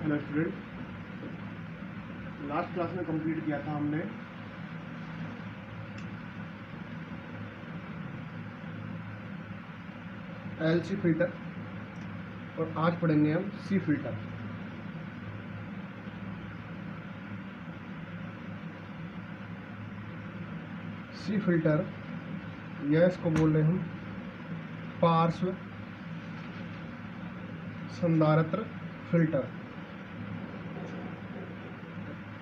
Hello student, last class में complete किया था हमने एलसी फिल्टर और आज पढ़ेंगे हम सी फिल्टर। सी फिल्टर यह इसको बोल रहे हम पार्श्व संधारित्र फिल्टर।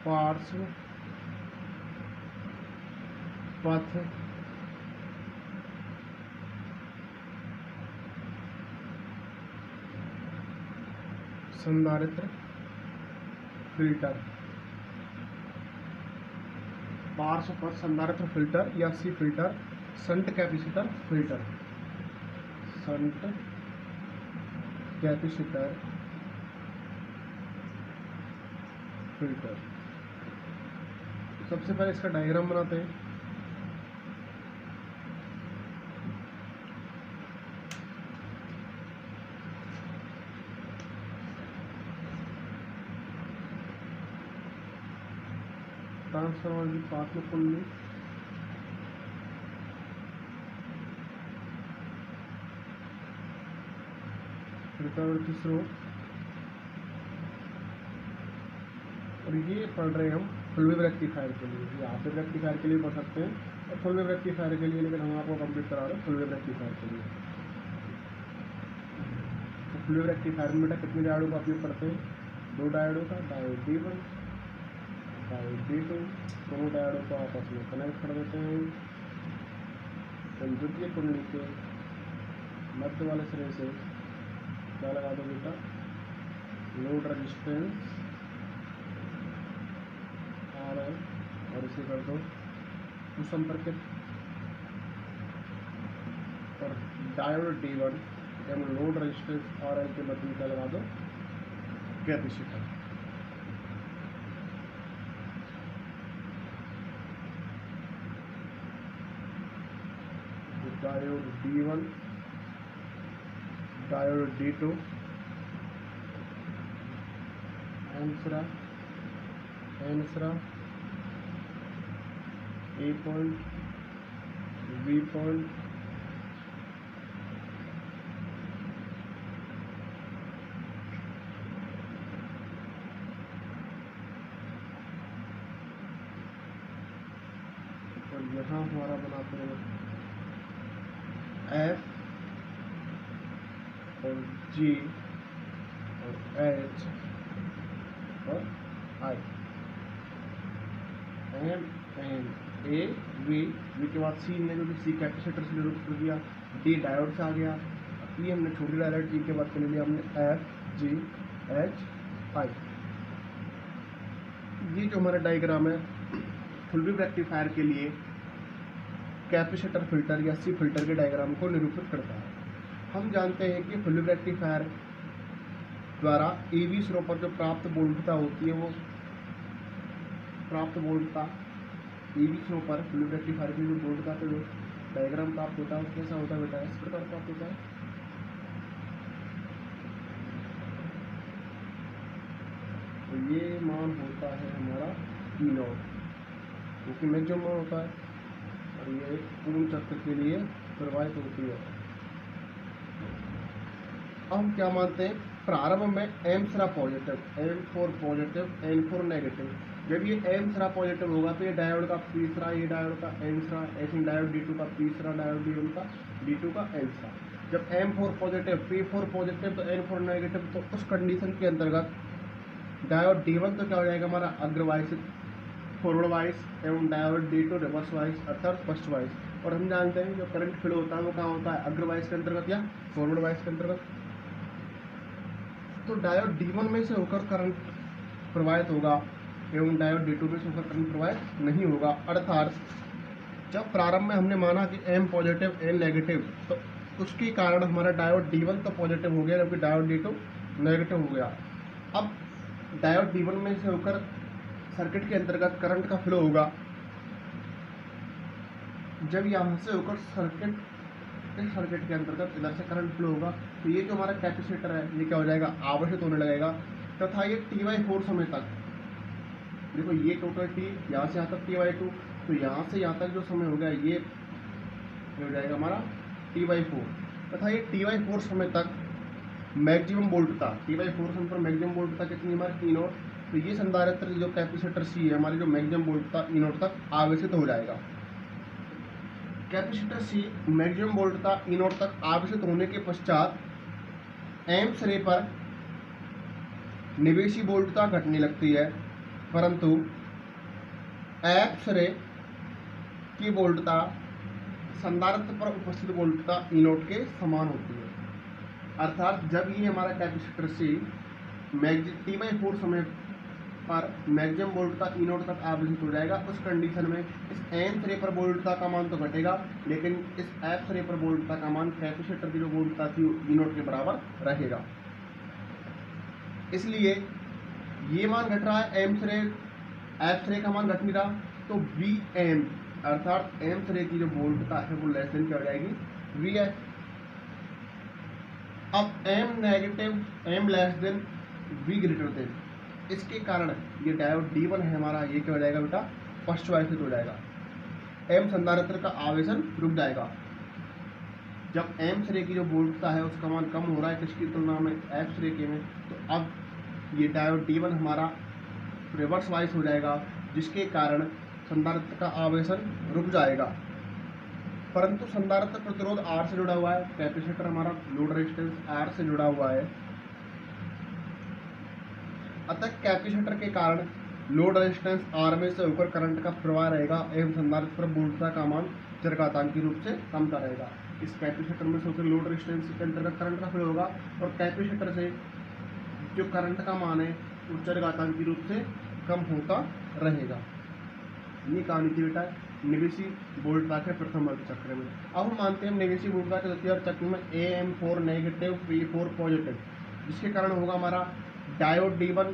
पार्श्व पथ संधारित्र फिल्टर, पार्श्व पथ संधारित्र फिल्टर या C filter, shunt capacitor filter. Shunt capacitor filter. सबसे पहले इसका डायग्राम बनाते हैं। ट्रांसफार्मर की पार्श्व कुंडली, प्रत्यावर्ती स्रोत, और ये पढ़ रहे हैं हम फुल वेव रेक्टिफायर के लिए। यहाँ पे रेक्टिफायर के लिए पढ़ सकते हैं और फुल वेव रेक्टिफायर के लिए, लेकिन हम आपको कंप्लीट करा रहे हैं फुल वेव रेक्टिफायर के लिए। तो फुल वेव रेक्टिफायर में बेटा कितने डायोडों का उपयोग करते हैं? दो डायोडों का, डायोड D1, डायोड D2। दोनों डायोडों को आपस में कनेक्ट कर देते हैं। द्वितीय कुंडली के मध्य वाले सिरे से क्या लगा दो बेटा? लोड रेजिस्टेंस RL, और इसे कर दो सुसंपर्कित। और डायोड D1 एवं लोड रेजिस्टेंस RL के मध्य में क्या लगा दो? Capacitor. Diode D1, diode D2, एनसरा A point, B point, और यहाँ हमारा बनाते हैं F और G और H और I। M N A V के बाद C ने जो सी कैपेसिटर से निरूपित कर दिया, D डायोड से आ गया, E हमने छोटी डायोड, G के बाद ले लिया हमने F G H I। ये जो हमारा डायग्राम है फुल वेव रेक्टिफायर के लिए कैपेसिटर फिल्टर या सी फिल्टर के डायग्राम को निरूपित करता है। हम जानते हैं कि फुल वेव रेक्टिफायर द्वारा AV स्रोत पर जो प्राप्त वोल्टता होती है, वो प्राप्त वोल्टता AV स्रोत पर फुल वेव रेक्टिफायर की जो वोल्टता का जो डायग्राम प्राप्त होता है वो कैसा होता है बेटा? इस प्रकार प्राप्त होता है। तो ये मान होता है हमारा P0, क्योंकि मैक्सिमम मान होता है, और ये पूर्ण चक्र के लिए प्रवाहित होती है। अब हम क्या मानते हैं? प्रारंभ में M सरा positive, M4 positive, N4 negative. जब ये M सरा पॉजिटिव होगा तो ये डायोड का P सरा, ये डायोड का N सरा, ऐसे डायोड D2 का P सरा, डायोड D1 का D2 का N सरा। जब M4 पॉजिटिव, P4 पॉजिटिव तो N4 नेगेटिव, तो उस कंडीशन के अंतर्गत डायोड D1 तो क्या हो जाएगा हमारा? अग्रवाइस फॉरवर्ड वाइज, एवं डायोड D2 रिवर्स वाइज अर्थात फर्स्ट वाइज। और हम जानते हैं जो करंट फ्लो होता है वो कहाँ होता है? अग्रवाइज के अंतर्गत या फॉरवर्ड वाइज के अंतर्गत। तो डायोड D1 में से होकर करंट प्रवाहित होगा एवं डायोड D2 में से होकर करंट प्रवाहित नहीं होगा। अर्थात जब प्रारंभ में हमने माना कि M पॉजिटिव N नेगेटिव, तो उसके कारण हमारा डायोड D1 तो पॉजिटिव हो गया जबकि डायोड D2 नेगेटिव हो गया। अब डायोड D1 में से होकर सर्किट के अंतर्गत करंट का फ्लो होगा। जब यहाँ से होकर इस सर्किट के अंतर्गत इधर से करंट फ्लो होगा, तो ये जो हमारा कैपेसिटर है ये क्या हो जाएगा? आवर्धित होने लगेगा। तथा ये T/4 समय तक, देखो ये टोटल T यहाँ से यहाँ तक T/2, तो यहाँ से यहाँ तक जो समय हो गया ये हो जाएगा हमारा T/4, तथा ये T/4 समय तक मैक्सिमम वोल्टता, T/4 समय पर मैक्सिमम वोल्टता कितनी हमारी E0, तो ये संधारित्र जो कैपेसिटर C है हमारी जो मैक्सिमम वोल्टता E0 तक आवेशित हो जाएगा। कैपेसिटर C मैक्सिमम वोल्टता E0 तक आवेशित होने के पश्चात एम्प्स रे पर निवेशी वोल्टता घटने लगती है, परंतु एप्स रे की वोल्टता संधारित्र पर उपस्थित वोल्टता E0 के समान होती है। अर्थात जब ये हमारा कैपेसिटर C T/4 समय पर मैक्सिमम वोल्टता E0 तक आवेशित हो जाएगा, उस कंडीशन में इस एम्प्स रे पर वोल्टता का मान तो घटेगा, लेकिन इस एप्स रे पर वोल्टता का मान कैपेसिटर की जो वोल्टता थी E0 के बराबर रहेगा। इसलिए ये मान घट रहा है, एप्स रे का मान घट नहीं रहा, तो Vm अर्थात एम्प्स रे की जो वोल्टता है वो लेस देन क्या हो जाएगी, Vf। अब M negative, M less than V greater than, इसके कारण ये डायोड D1 है हमारा, ये क्या हो जाएगा बेटा, पश्चवायसित हो जाएगा। M संधारित्र का आवेशन रुक जाएगा। जब एम्प्स रे की जो वोल्टता है उसका मान कम हो रहा है किसकी तुलना में, एप्स रे के में, तो अब ये डायोड D1 हमारा रिवर्स वाइस हो जाएगा, जिसके कारण संधारित्र का आवेशन रुक जाएगा। परंतु संधारित्र प्रतिरोध R से जुड़ा हुआ है, कैपेसिटर हमारा लोड रेजिस्टेंस R से जुड़ा हुआ है, अतः कैपेसिटर के कारण लोड रेजिस्टेंस R में से होकर करंट का प्रवाह रहेगा एवं संधारित्र पर वोल्टता का मान चरघातांकी रूप से कमता रहेगा। इस कैपेसिटर में से होकर लोड रेजिस्टेंस के अंतर्गत करंट का फ्लो होगा और कैपेसिटर से जो करंट का मान है वो चरघातांकी रूप से कम होता रहेगा। ये कहानी थी बेटा निवेशी वोल्टता के प्रथम वर्ग चक्र में। अब हम मानते हैं निवेशी वोल्टता के द्वितीय वर्ग चक्र में AM4 नेगेटिव, P4 पॉजिटिव, जिसके कारण होगा हमारा डायोड D1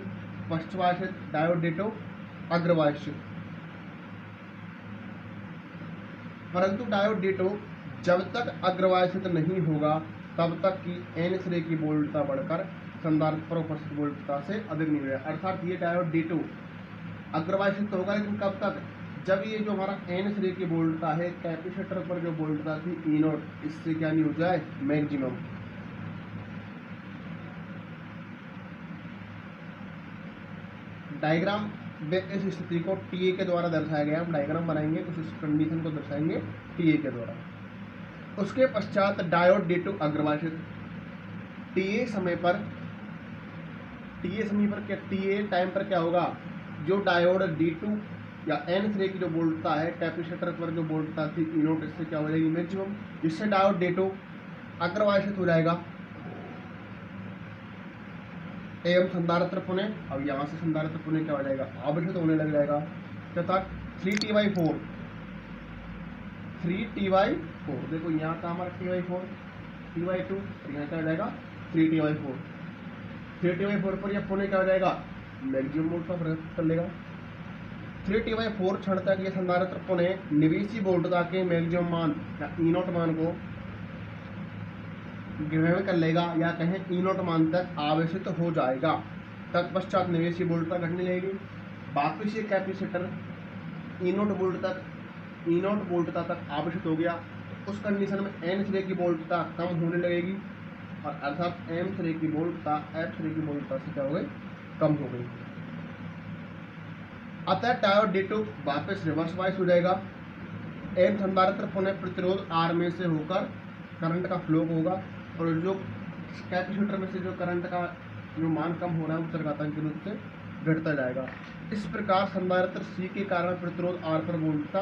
पश्चवायसित, डायोड D2 अग्रवायसित। परंतु डायोड D2 जब तक अग्रवायसित नहीं होगा तब तक की N श्रेणी की वोल्टता बढ़कर संधारित्र पर उपस्थित वोल्टता से अधिक नहीं होगा। अर्थात ये डायोड D2 अग्रवायसित होगा, लेकिन कब तक, जब ये जो हमारा N श्रेणी की वोल्टता है कैपेसिटर पर जो वोल्टता थी E0 इससे क्या नहीं हो जाए, मैक्सिमम। डायग्राम में इस स्थिति को TA के द्वारा दर्शाया गया। हम डायग्राम बनाएंगे कुछ इस कंडीशन को दर्शाएंगे TA के द्वारा। उसके पश्चात डायोड D2 अग्रवायसित, TA समय पर क्या, TA टाइम पर क्या होगा, जो डायोड D2 या N श्रेणी की जो वोल्टता है कैपेसिटर पर जो वोल्टता थी E0 इससे क्या हो जाएगी, मैक्सिमम, जिससे डायोड D2 अग्रवायसित हो जाएगा एवं संधारित्र पुनः, अब यहाँ से संधारित्र पुनः क्या हो जाएगा, आवेशित होने लग जाएगा, तथा 3T/4, देखो यहाँ का हमारा T/4, T/2, यहाँ क्या हो जाएगा 3T/4, 3T/4 पर यह पुनः क्या हो जाएगा, मैक्सिमम वोल्टता प्रदर्शित कर लेगा। 3T/4 क्षण तक ये संधारित्र पुनः निवेशी वोल्टता के मैक्सिमम मान या E0 मान को ग्रहण कर लेगा, या कहें E0 मान तक आवेशित हो जाएगा। तत्पश्चात निवेशी वोल्टता घटने लगेगी। वापिस ये कैपेसिटर E0 वोल्टता तक आवेशित हो गया, उस कंडीशन में N श्रेणी की वोल्टता कम होने लगेगी और अर्थात M श्रेणी की वोल्टता F श्रेणी की वोल्टता से क्या हो गई, कम हो गई। अतः डायोड D2 वापस रिवर्स वाइस हो जाएगा। M संधारित्र पुनः प्रतिरोध R में से होकर करंट का फ्लो होगा और जो कैपेसिटर में से जो करंट का जो मान कम हो रहा है वो चरघातांकी रूप से घटता जाएगा। इस प्रकार संधारित्र C के कारण प्रतिरोध R पर वोल्टता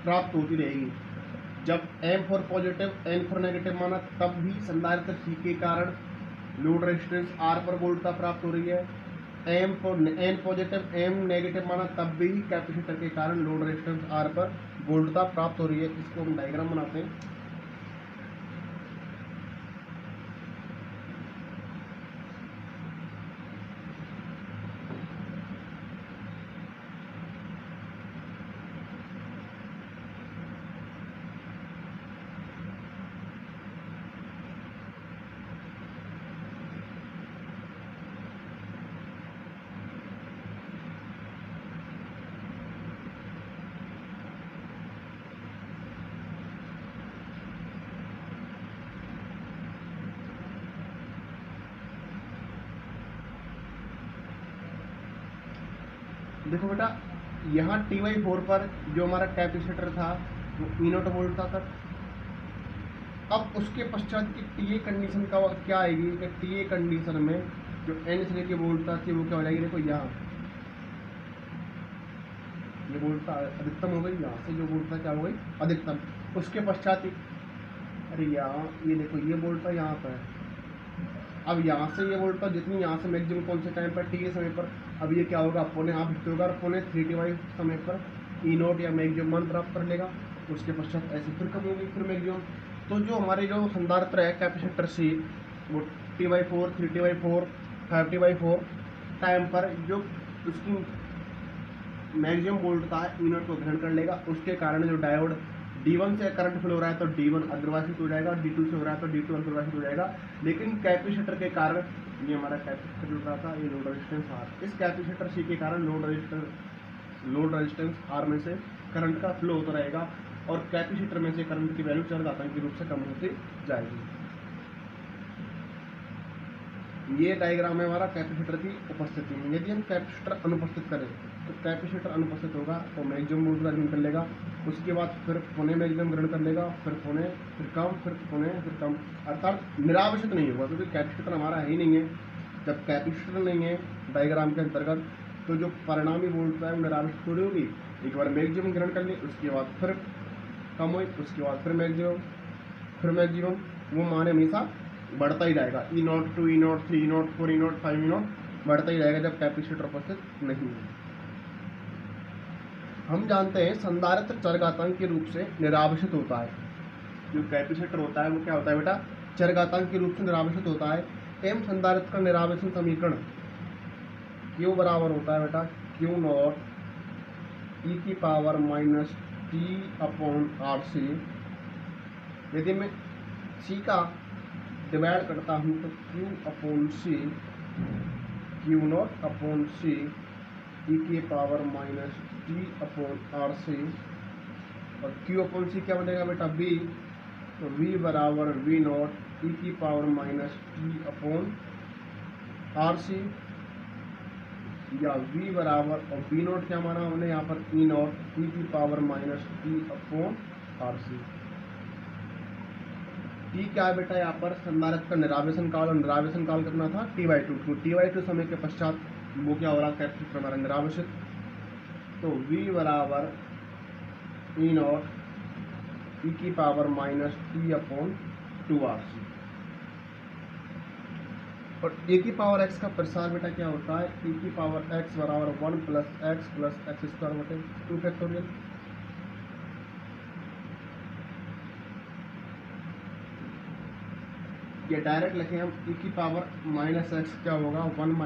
प्राप्त होती रहेगी। जब M4 पॉजिटिव N4 नेगेटिव माना तब भी संधारित्र C के कारण लोड रेजिस्टेंस R पर वोल्टता प्राप्त हो रही है। N पॉजिटिव M नेगेटिव माना तब भी कैपेसिटर के कारण लोड रेजिस्टेंस R पर वोल्टता प्राप्त हो रही है। इसको हम डायग्राम बनाते हैं। देखो बेटा, यहाँ T/4 पर जो हमारा कैपेसिटर था वो E0 वोल्ट था तक। अब उसके पश्चात की TA कंडीशन का क्या आएगी कि TA कंडीशन में जो N से लेके वोल्टता थी वो क्या हो जाएगी, देखो यहाँ ये वोल्टता अधिकतम हो गई, यहाँ से जो वोल्टता क्या हो गई अधिकतम। उसके पश्चात अरे यहाँ ये देखो ये वोल्टता यहाँ पर है। अब यहाँ से ये वोल्टता जितनी यहाँ से मैक्सिमम कौन से टाइम पर TA समय पर, अब ये क्या होगा अपने आप हिट होगा, अपने 3T समय पर E0 या मैक्सिमम मान प्राप्त कर लेगा। उसके पश्चात ऐसे फिर कम होगी, फिर मैक्सिमम। तो जो हमारे जो संधारित्र है कैपेसिटर C वो T/4, 3T/4, 5T/4 टाइम पर जो उसकी मैक्सिमम वोल्टता है E0 को ग्रहण कर लेगा। उसके कारण जो डायोड D1 से करंट फ्लो हो रहा है तो D1 अग्रवासित हो जाएगा, D2 से हो रहा है तो D2 अग्रवासित हो जाएगा। लेकिन कैपेसिटर के कारण, ये हमारा कैपेसिटर जुड़ रहा था, ये लोड रेजिस्टेंस R, इस कैपेसिटर C के कारण लोड रेजिस्टेंस R में से करंट का फ्लो होता रहेगा और कैपेसिटर में से करंट की वैल्यू चरघातांकी रूप से कम होती जाएगी। ये डायग्राम है हमारा कैपेसिटर की उपस्थिति में। यदि हम कैपेसिटर अनुपस्थित करें तो कैपेसिटर अनुपस्थित होगा तो मैक्सिमम वोल्ट का ग्रहण कर लेगा। उसके बाद फिर पुणे मैक्सिमम ग्रहण कर लेगा, फिर पुणे, फिर कम, फिर पुणे, फिर कम, अर्थात निरावशित नहीं होगा क्योंकि कैपेसिटर हमारा है ही नहीं है। जब कैपेसिटर नहीं है डायग्राम के अंतर्गत तो जो परिणामी वोल्टता है वो निरावशित थोड़ी होगी। एक बार मैक्सिमम ग्रहण कर ली, उसके बाद फिर कम हुई, उसके बाद फिर मैक्सिमम, वो मान हमेशा बढ़ता ही जाएगा। E0 2 E0 3 E0 4 E0 5 E0 बढ़ता ही जाएगा जब कैपेसिटर उपस्थित नहीं है। हम जानते हैं संधारित्र चरघातांक के रूप से निरावशित होता है। जो कैपेसिटर होता है वो क्या होता है बेटा, चरघातांक के रूप से निरावशित होता है। एम संधारित्र का निरावशन समीकरण Q बराबर होता है बेटा Q0 e⁻t/RC। यदि मैं C का डिवाइड करता हूँ तो Q/C Q0/C e⁻t/RC और Q/C क्या बनेगा बेटा V, तो V बराबर V0 e⁻t/RC या V बराबर, और V0 क्या माना हमने यहाँ पर E0 e⁻t/RC। T क्या है बेटा यहाँ पर संधारित्र का निरावेशन काल, और निरावेशन काल कितना था T/2। T/2 समय के पश्चात वो क्या हो रहा है कैपेसिटर हमारा निरावेशित। तो V बराबर E0 e⁻t/2RC और e⁻x का प्रसार बेटा क्या होता है e⁻x बराबर 1 + x + x² 2 फैक्टोरियल। ये डायरेक्ट लिखें हम e⁻−x क्या होगा 1 -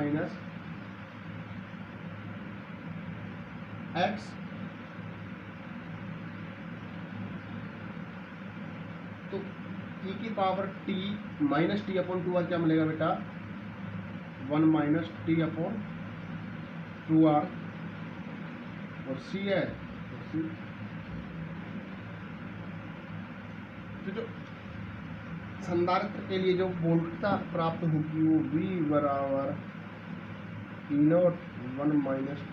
x तो e⁻t/2r क्या मिलेगा बेटा 1 - t/2r और c है तो जो संधारित्र के लिए जो वोल्टता प्राप्त होगी वो V बराबर E0 1 -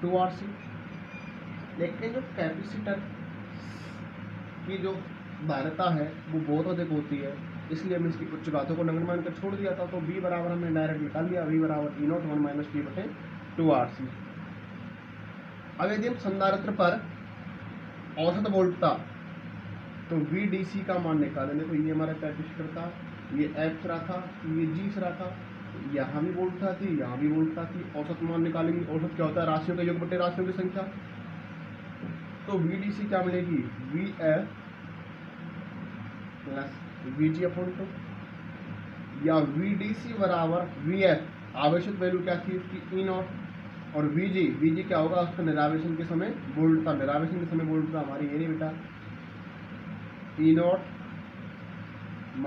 t/2RC। लेकिन जो कैपेसिटर की जो धारिता है वो बहुत अधिक होती है, इसलिए हमने इसकी उच्च घातों को नगण्य मानकर छोड़ दिया था। तो V बराबर हमने डायरेक्ट निकाल लिया, V बराबर E0 1 - t/2RC। अब यदि हम संधारित्र पर औसत वोल्टता तो VDC का मान निकालेंगे। तो ये हमारा कैपेसिटर था, ये F सिरा था, ये G सिरा था, यहाँ भी वोल्टता थी, यहाँ भी वोल्टता थी। औसत मान निकालेंगे। औसत क्या होता है राशियों का योग बटे राशियों की संख्या। तो VDC क्या मिलेगी VF + VG/2 या VDC बराबर VF आवेशित वैल्यू क्या थी इसकी E0 और VG क्या होगा उसका निरावेशन के समय वोल्टता। निरावेशन के समय वोल्टता हमारी ये नहीं बेटा E0 -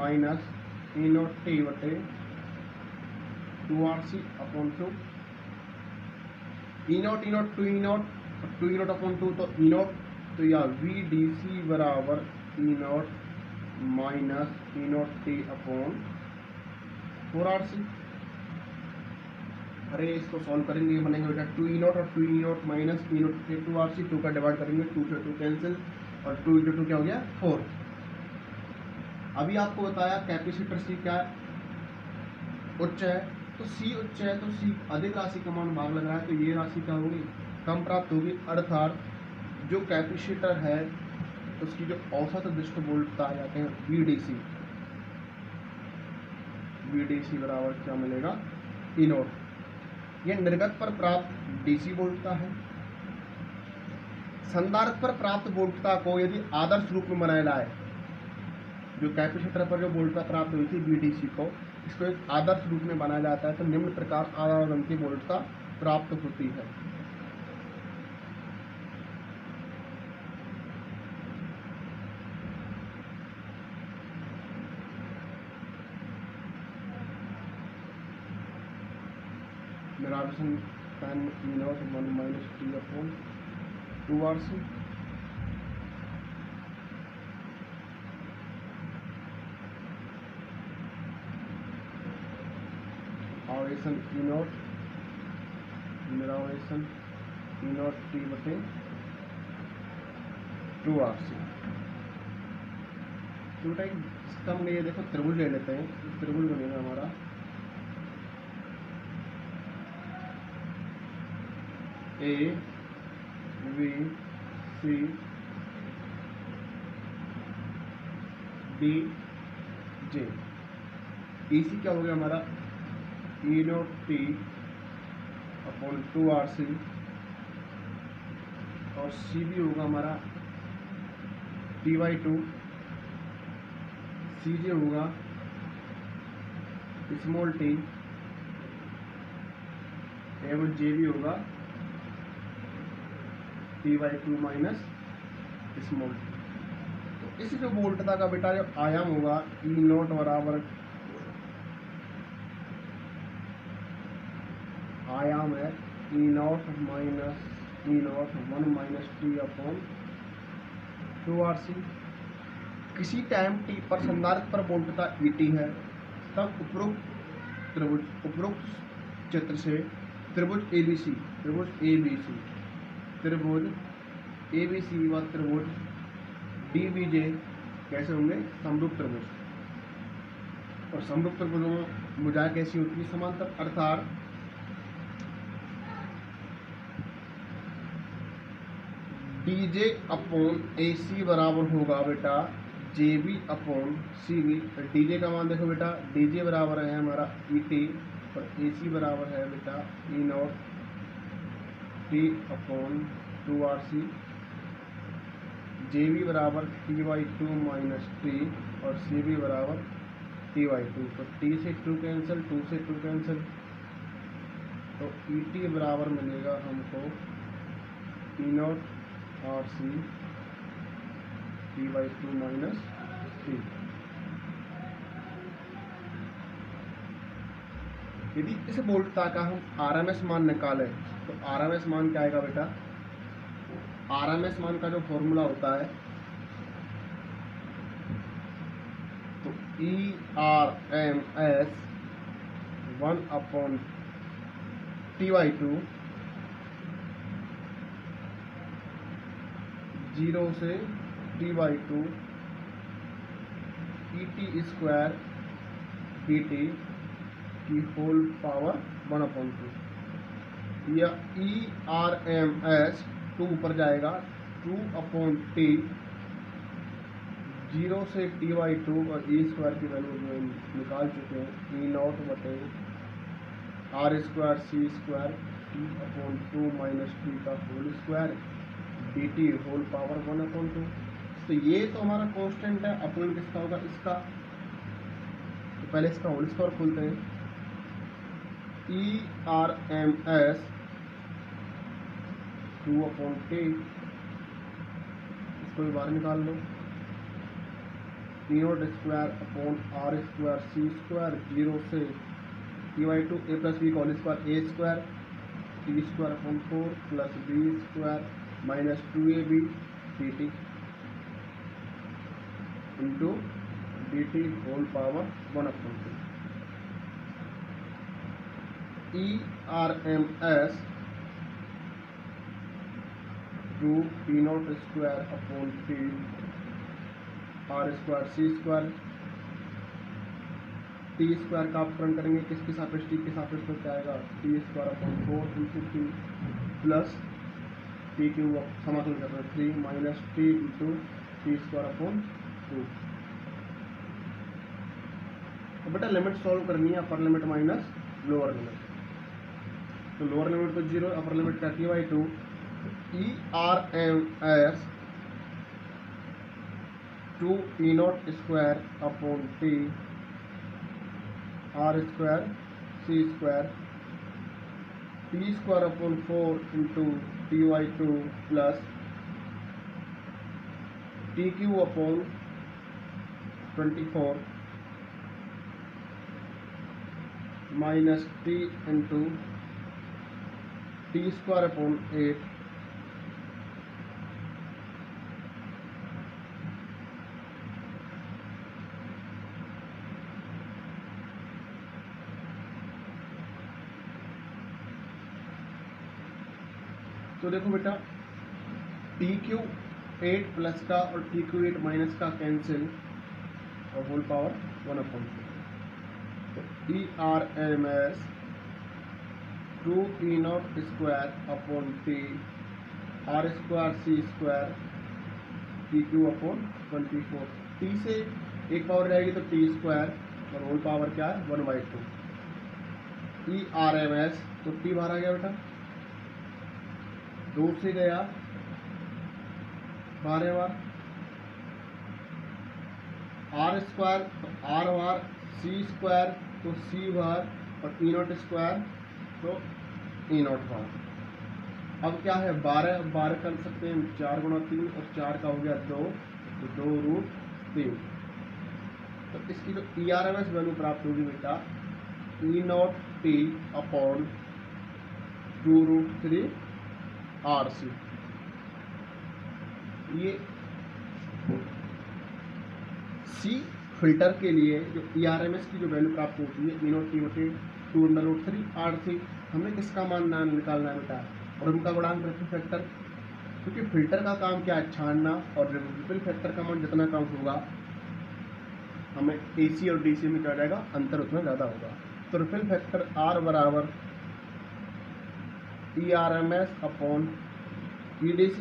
E0t/2RC/2 E0 2 E0 2E0/2 तो E0 तो या VDC बराबर E0 - E0t/4RC। अरे इसको सॉल्व करेंगे, ये बनेगा बेटा 2E0 और 2E0 माइनस E0 से 2RC, 2 का डिवाइड करेंगे, 2 से 2 कैंसिल और 2 इंटू 2 क्या हो गया 4। अभी आपको बताया कैपेसिटर C क्या उच्च है, तो C उच्च है तो C अधिक राशि का मान भाग लग रहा है, तो ये राशि क्या होगी कम प्राप्त होगी, अर्थात जो कैपेसिटर है उसकी जो औसत विशिष्ट वोल्टता आ जाते हैं VDC, VDC बराबर क्या मिलेगा E0। यह निर्गत पर प्राप्त DC वोल्टता है। संधारित्र पर प्राप्त वोल्टता को यदि आदर्श रूप में बनाया जाए, जो कैपेसिटर पर जो वोल्टता प्राप्त हुई थी VDC को, इसको एक आदर्श रूप में बनाया जाता है तो निम्न प्रकार आधार की वोल्टता प्राप्त होती है। Derivation tan E0 1 minus T upon 2RC। Derivation E0 derivation E0 T बटे 2RC। तो बेटा इसका हमने ये देखो त्रिभुज ले लेते हैं, त्रिभुज बनेगा हमारा A B C D J। EC क्या हो गया हमारा E0 T अपॉन 2RC और CB होगा हमारा T/2, CJ होगा स्मॉल t एवं JB होगा T/2 माइनस स्मॉल t। तो इस जो वोल्टता का बेटा जो आयाम होगा E0 बराबर आयाम है E0 minus E0 1 minus T upon 2RC। किसी टाइम t पर संधारित्र पर वोल्टता ET है, तब उपरोक्त चित्र से त्रिभुज ABC व त्रिभुज DBJ कैसे होंगे समरूप त्रिभुज। और समरूप त्रिभुजों में भुजाएं कैसी होती है समांतर, अर्थात DJ अपॉन AC बराबर होगा बेटा JB अपॉन CB। DJ का मान देखो बेटा, DJ बराबर है हमारा ET और AC बराबर है बेटा E0 T upon 2RC। JB बराबर T/2 माइनस T और CB बराबर T/2। तो T से 2 कैंसिल, 2 से 2 कैंसिल, तो ET बराबर मिलेगा हमको E0 RC T/2 minus T। यदि इस वोल्टता का हम RMS मान निकालें तो RMS मान क्या आएगा बेटा, RMS मान का जो फॉर्मूला होता है तो ERMS 1 अपॉन T/2 0 से T/2 ET स्क्वायर DT की होल पावर 1/2। या ERMS 2 ऊपर जाएगा 2 अपॉन T 0 से T/2 और E स्क्वायर की वैल्यू निकाल चुके हैं E0 बटे R square C square T upon 2 minus T का whole square DT whole power 1/2। तो ये तो हमारा कांस्टेंट है, अपॉन किसका होगा इसका, तो पहले इसका होल स्क्वायर खोलते हैं। ERMS 2 अपॉन T, इसको भी बाहर निकाल लो, E0 square upon R square C square 0 से T/2 A प्लस B का whole square A square T square upon 4 plus B square minus 2AB DT into DT whole power 1/2। ERMS to P not square upon T R square C square, T square का अपकरण करेंगे किसके सापेक्ष, T के सापेक्ष, तो क्या आएगा T square upon 4 into T plus T cube समाकलन कर रहे हैं 3 minus T into T square upon 2। तो बेटा लिमिट सॉल्व करनी है, upper limit minus lower limit, तो लोअर लिमिट तो 0, अपर लिमिट क्या थी by 2। ERMS to E not square upon T R square C square T square upon 4 into T by 2 plus T cube upon 24 minus T into T square upon 8 तो देखो बेटा T cube 8 plus का और T cube 8 minus का cancel और whole power 1/2। तो ERMS to E not square upon T R square C square T cube upon 24, T से एक पावर जाएगी तो टी स्क्वायर और होल पावर क्या है 1/2। ERMS तो टी बाहर आ गया बेटा, 2 से गया 12 बार, R स्क्वायर तो R बार, C स्क्वायर तो C बार और E नॉट स्क्वायर तो E नॉट बार। अब क्या है 12, अब 12 कर सकते हैं 4 गुणा 3 और 4 का हो गया 2, तो 2√3। तो इसकी जो ERMS वैल्यू प्राप्त होगी बेटा E not T upon 2√3 RC। ये C फिल्टर के लिए जो ERMS की जो वैल्यू प्राप्त होती है E नॉट टी बटे 2√3 RC, हमें किसका मान निकालना है बेटा, और उनका गुणांक रिपल फैक्टर, क्योंकि फिल्टर का काम क्या है छानना, और रिपल फैक्टर का मान जितना कम होगा हमें AC और DC में क्या जाएगा अंतर उतना ज़्यादा होगा। तो रिपल फैक्टर R बराबर ERMS अपॉन EDC,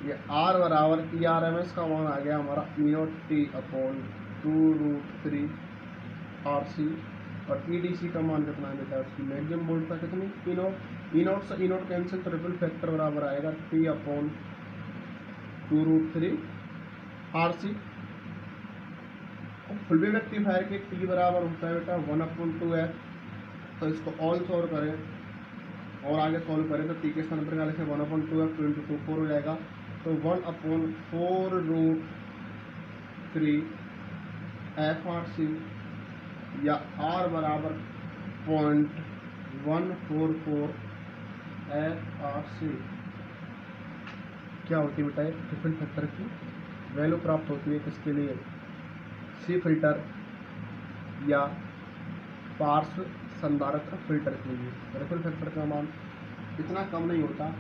ये R बराबर ERMS का मान आ गया हमारा E not T upon 2√3 RC, और EDC का मान कितना है बेटा, उसकी मैक्सिमम वोल्टता कितनी E नॉट से E नॉट कैंसिल, तो रिपल फैक्टर बराबर आएगा T upon 2√3 RC। Full wave rectifier के T बराबर होता है बेटा 1/2F, तो इसको ऑल सॉल्व करें और आगे सॉल्व करें तो T के स्थान पर निकालने से 1/2F 2 × 2 4 हो जाएगा, तो 1/4√3 FRC या R बराबर 0.144 FRC क्या होती है बेटा, रिपल फैक्टर की वैल्यू प्राप्त होती है किसके लिए, सी फिल्टर या पार्श्व संधारित्र फिल्टर के लिए। रिपल फैक्टर का मान इतना कम नहीं होता,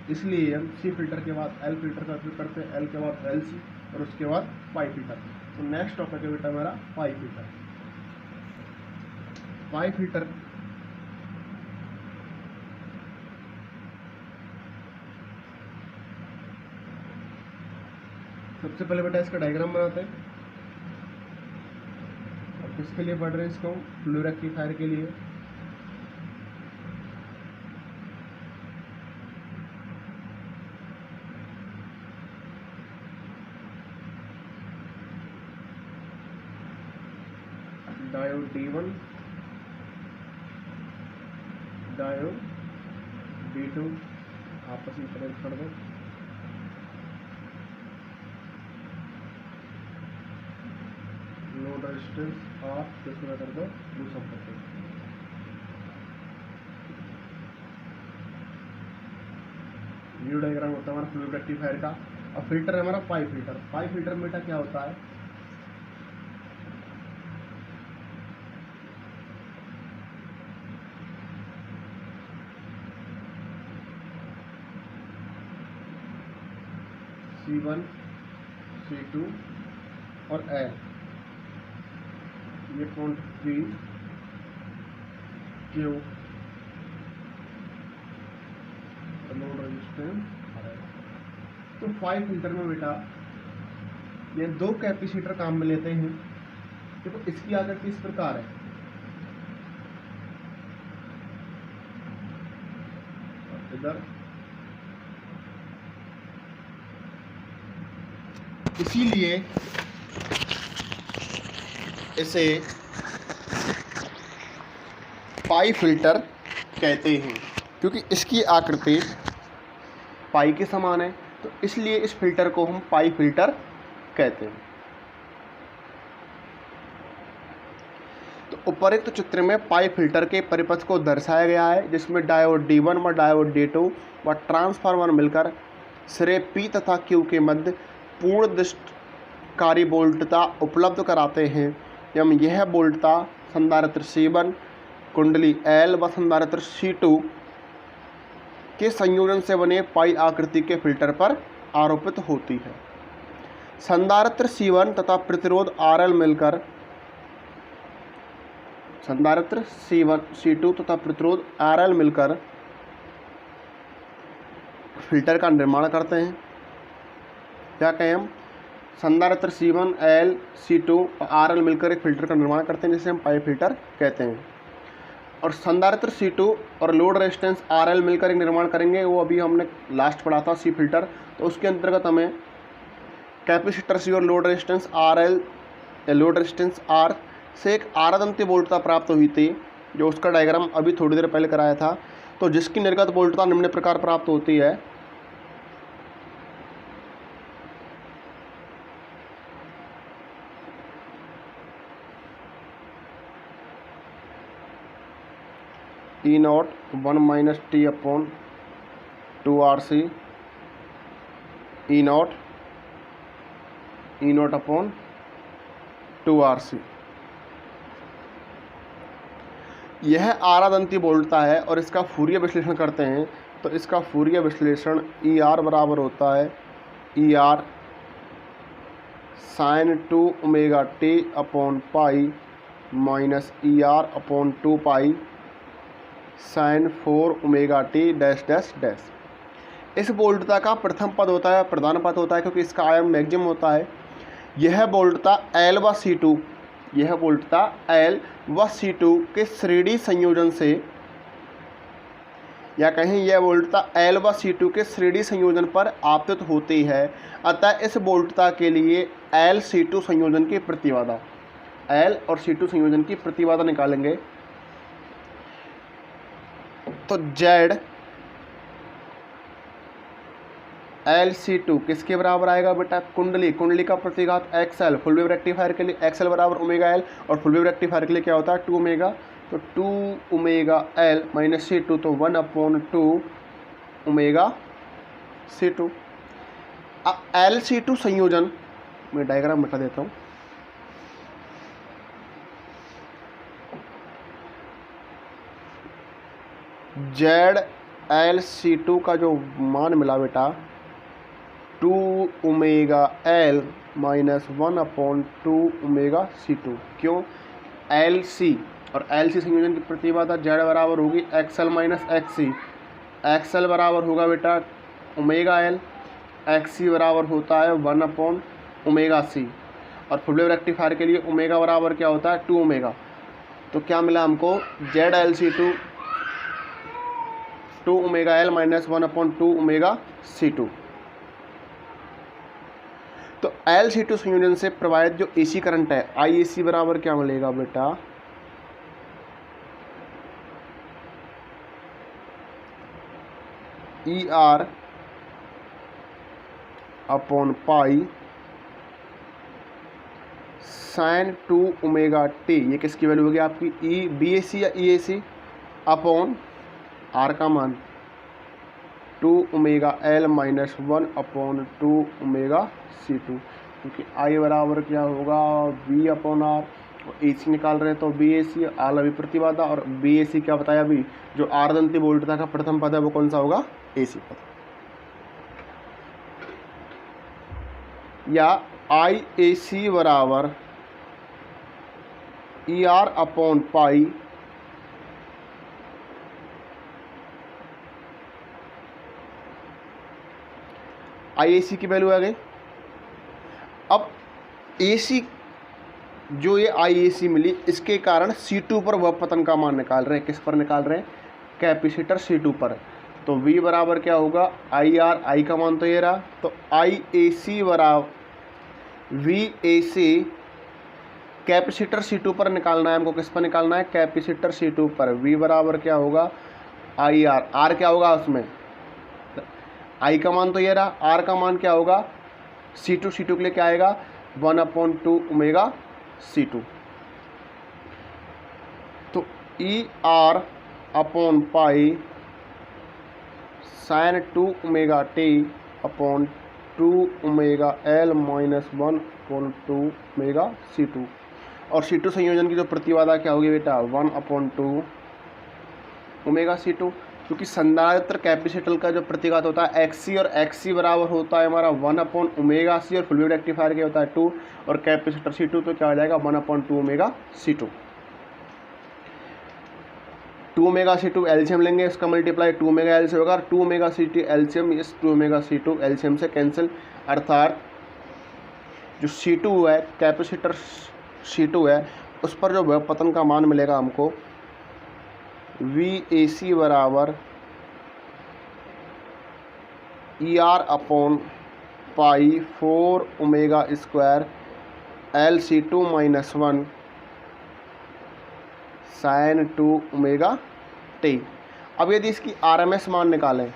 इसलिए हम सी फिल्टर के बाद एल फिल्टर का उपयोग करते हैं, एल के बाद एल सी और उसके बाद पाई फिल्टर। तो नेक्स्ट टॉपिक है बेटा मेरा पाई फिल्टर। पाई फिल्टर सबसे पहले बेटा इसका डायग्राम बनाते हैं, और किसके लिए पढ़ रहे हैं इसको, फ्लू रेक्टिफायर के लिए। डायोड D1, डायोड D2 आपस में कनेक्ट कर दो, लोड रेजिस्टेंस आप किसमें कर दो दूसरा करते हैं। व्यू डायग्राम होता है हमारा फ्लू रेक्टिफायर का। और फिल्टर है हमारा पाई फिल्टर। पाई फिल्टर में बेटा क्या होता है, C1 C2 और L, ये point P Q load resistance. तो 5 फिल्टर में बेटा ये 2 कैपेसिटर काम में लेते हैं। देखो इसकी आकृति इस प्रकार है, इधर, इसीलिए इसे पाई फिल्टर कहते हैं, क्योंकि इसकी आकृति पाई के समान है, तो इसलिए इस फिल्टर को हम पाई फिल्टर कहते हैं। तो उपरोक्त चित्र में पाई फिल्टर के परिपथ को दर्शाया गया है, जिसमें डायोड D1 व डायोड D2 व ट्रांसफार्मर मिलकर सिरे P तथा Q के मध्य पूर्ण दृष्टकारी वोल्टता उपलब्ध कराते हैं एवं यह वोल्टता संधारित्र C1 कुंडली L व संधारित्र C2 के संयोजन से बने पाई आकृति के फिल्टर पर आरोपित होती है। संधारित्र C1 तथा प्रतिरोध RL मिलकर संधारित्र C1 C2 तथा प्रतिरोध RL मिलकर फिल्टर का निर्माण करते हैं। क्या कहें हम? संधारित्र C1 L C2 और RL मिलकर एक फिल्टर का निर्माण करते हैं, जिसे हम पाई फिल्टर कहते हैं। और संधारित्र C2 और लोड रेजिस्टेंस RL मिलकर एक निर्माण करेंगे, वो अभी हमने लास्ट पढ़ा था C फिल्टर। तो उसके अंतर्गत हमें कैपेसिटर C और लोड रेजिस्टेंस RL या लोड रेजिस्टेंस R से एक आरादंती वोल्टता प्राप्त हुई थी, जो उसका डायग्राम अभी थोड़ी देर पहले कराया था। तो जिसकी निर्गत वोल्टता निम्न प्रकार प्राप्त होती है। E0 1 minus T upon 2RC E0 upon 2RC। यह आरादंती वोल्टता है और इसका फूरियर विश्लेषण करते हैं। तो इसका फूरियर विश्लेषण ER बराबर होता है ER sine 2 omega T upon pi minus ER upon 2 pi sine 4 omega T dash dash dash. इस वोल्टता का प्रथम पद होता है, प्रधान पद होता है, क्योंकि इसका आयाम मैक्सिमम होता है। यह वोल्टता L व C2, यह वोल्टता L व C2 के श्रेणी संयोजन से, या कहें यह वोल्टता L व C2 के श्रेणी संयोजन पर आपतित होती है। अतः इस वोल्टता के लिए L C2 संयोजन की प्रतिबाधा, L और C2 संयोजन की प्रतिबाधा निकालेंगे। तो Z LC2 किसके बराबर आएगा बेटा? कुंडली का प्रतिघात XL, फुल वेव रेक्टिफायर के लिए XL बराबर ओमेगा L, और फुल वेव रेक्टिफायर के लिए क्या होता है? 2 ओमेगा। तो 2 ओमेगा L माइनस C2, तो 1/2 ओमेगा C2। अब LC2 संयोजन, मैं डायग्राम मिटा देता हूँ। ZLC2 का जो मान मिला बेटा 2 omega L minus 1/2 omega C2। क्यों? LC और LC संयोजन की प्रतिबाधा Z बराबर होगी XL माइनस XC। XL बराबर होगा बेटा ओमेगा L, XC बराबर होता है 1 ओमेगा C, और फुल वेव रेक्टिफायर के लिए ओमेगा बराबर क्या होता है? 2 ओमेगा। तो क्या मिला हमको? ZLC2 2 omega L minus 1/2 omega C2। तो LC2 संयोजन से प्रवाहित जो AC करंट है IAC बराबर क्या मिलेगा बेटा? ER upon pi sine 2 omega T, ये किसकी वैल्यू होगी आपकी? BAC या EAC अपॉन R का मान 2 omega L minus 1/2 omega C2, क्योंकि I बराबर क्या होगा? V/R, और AC निकाल रहे हैं तो BAC आल अभी प्रतिबाधा, और BAC क्या बताया अभी? जो आरादंती वोल्टता का प्रथम पद है वो कौन सा होगा? AC पद। या आई ए सी बराबर ई आर अपॉन पाई आई ए सी की वैल्यू आ गई। अब ए सी जो ये आई ए सी मिली, इसके कारण C2 पर वह पतन का मान निकाल रहे हैं। किस पर निकाल रहे हैं? कैपेसिटर C2 पर। तो V बराबर क्या होगा? आई आर, आई का मान तो ये रहा, तो आई ए सी बराबर V A C, capacitor C2 पर निकालना है हमको। किस पर निकालना है? कैपेसिटर C2 पर। V बराबर क्या होगा? I R. आर क्या होगा उसमें? आई का मान तो ये रहा, आर का मान क्या होगा? C2 के लिए क्या आएगा? 1/2 ओमेगा C2। तो E R upon pi sine 2 omega T upon 2 omega L minus 1/2 omega C2। और C2 संयोजन की जो प्रतिबाधा क्या होगी बेटा? 1/2 ओमेगा C2। क्योंकि संधारित्र कैपेसिटर का जो प्रतिघात होता है XC, और XC बराबर होता है हमारा 1/ओमेगा C, और फुल वेव रेक्टिफायर क्या होता है 2, और कैपेसिटर C2 तो क्या हो जाएगा? 1/2 omega C2। 2 omega C2 LCM लेंगे, इसका मल्टीप्लाई 2 ओमेगा L से होगा। 2 ओमेगा C2 एलसीएम इस 2 ओमेगा C2 एलसीएम से कैंसिल, अर्थात जो C2 है, कैपेसिटर C2 है, उस पर जो वेव पतन का मान मिलेगा हमको, VAC बराबर ER upon pi 4 omega square LC2 minus 1 sine 2 omega T. अब यदि इसकी RMS मान निकालें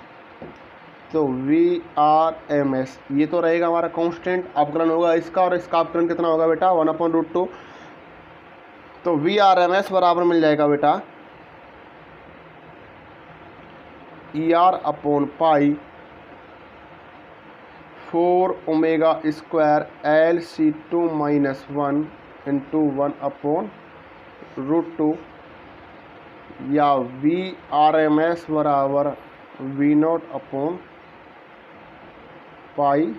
तो VRMS, ये तो रहेगा हमारा कांस्टेंट, अपकरण होगा इसका, और इसका अपकरण कितना होगा बेटा? 1/√2। तो VRMS बराबर मिल जाएगा बेटा ER upon pi 4 omega square LC2 minus 1 into 1/√2, या VRMS बराबर V0 अपॉन पाई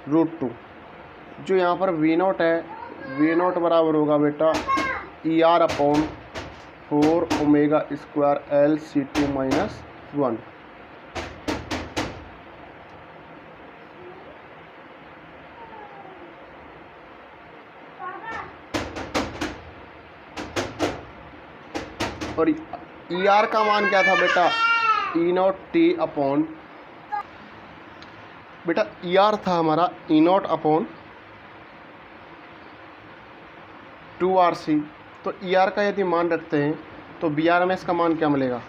√2। जो यहाँ पर V0 है, V0 बराबर होगा बेटा ER upon 4 omega square LC2 minus 1। और ER का मान क्या था बेटा? E0 T अपॉन, बेटा ER था हमारा E0 अपॉन 2RC। तो ER का यदि मान रखते हैं तो VRMS का मान क्या मिलेगा?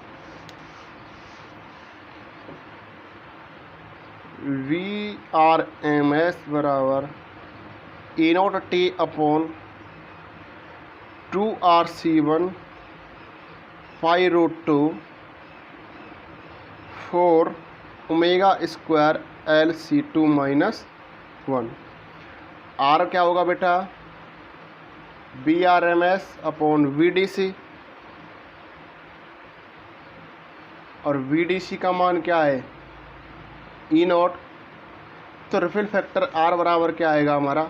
VRMS बराबर E0 T upon 2RC1 पाई√2 4 omega square LC2 minus 1। R क्या होगा बेटा? VRMS अपॉन VDC, और VDC का मान क्या है? E0। तो रिफिल फैक्टर R बराबर क्या आएगा हमारा?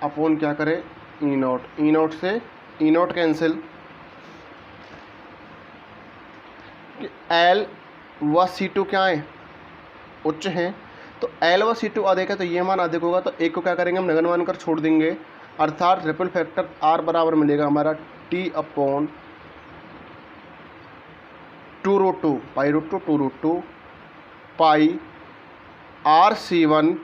अपॉन क्या करें? E0। E0 से E0 कैंसिल, L व C2 क्या है? उच्च हैं। तो L व C2 अधिक है, तो ये मान अधिक होगा, तो एक को क्या करेंगे? हम नगण्य मानकर छोड़ देंगे, अर्थात रिपल फैक्टर R बराबर मिलेगा हमारा T अपॉन 2√2 पाई√2 2√2 पाई RC1,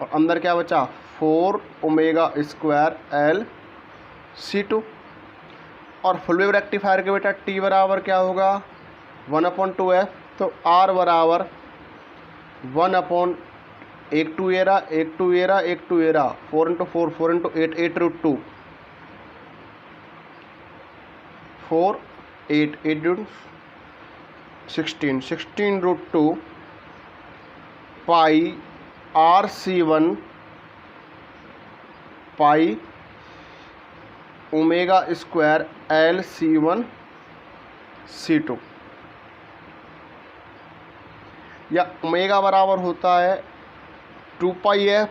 और अंदर क्या बचा? 4 ओमेगा स्क्वायर LC2। और फुल वेव रेक्टिफायर के बेटा T बराबर क्या होगा? 1/2F। तो R बराबर 1/, एक 2 एरा, एक 2 एरा, एक 2 एरा, 4 × 4 4 × 8 8√2 4 8 8 16 16√2 पाई RC1 पाई ओमेगा स्क्वायर LC1 C2, या ओमेगा बराबर होता है 2 पाई एफ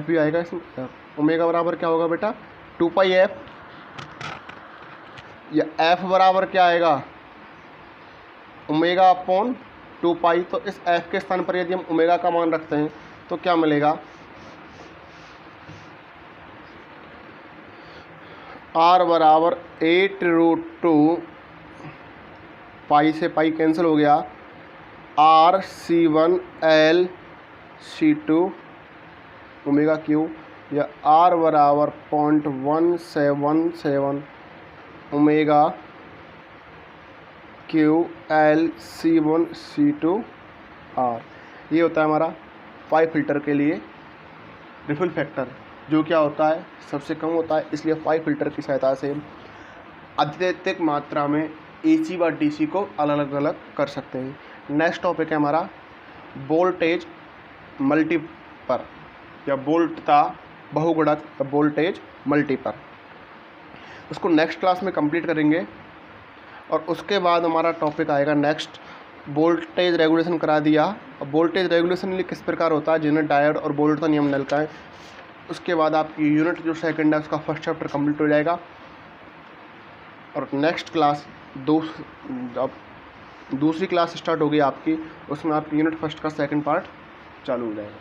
भी आएगा इसमें। ओमेगा बराबर क्या होगा बेटा 2 पाई एफ, या एफ बराबर क्या आएगा ओमेगा अपॉन 2 पाई। तो इस एफ के स्थान पर यदि हम ओमेगा का मान रखते हैं तो क्या मिलेगा, आर बराबर 8√2, पाई से पाई कैंसिल हो गया, आर C1L/C2 ओमेगा क्यू, या आर बराबर 0.177 ओमेगा QL/C1/C2 आर। ये होता है हमारा पाई फिल्टर के लिए रिफिल फैक्टर, जो क्या होता है सबसे कम होता है, इसलिए पाई फिल्टर की सहायता से अत्यधिक मात्रा में AC व DC को अलग अलग कर सकते हैं। नेक्स्ट टॉपिक है हमारा वोल्टेज मल्टीपर, या वोल्टता बहुगुणक वोल्टेज मल्टीपर। उसको नेक्स्ट क्लास में कंप्लीट करेंगे, और उसके बाद हमारा टॉपिक आएगा नेक्स्ट वोल्टेज रेगुलेशन करा दिया। अब वोल्टेज रेगुलेशन किस प्रकार होता है, जिन्हें डायोड और बोल्ट का नियम नल का है। उसके बाद आपकी यूनिट जो सेकंड है उसका फर्स्ट चैप्टर कंप्लीट हो जाएगा, और नेक्स्ट क्लास अब दूसरी क्लास स्टार्ट होगी आपकी, उसमें आपकी यूनिट फर्स्ट का सेकंड पार्ट चालू हो जाएगा।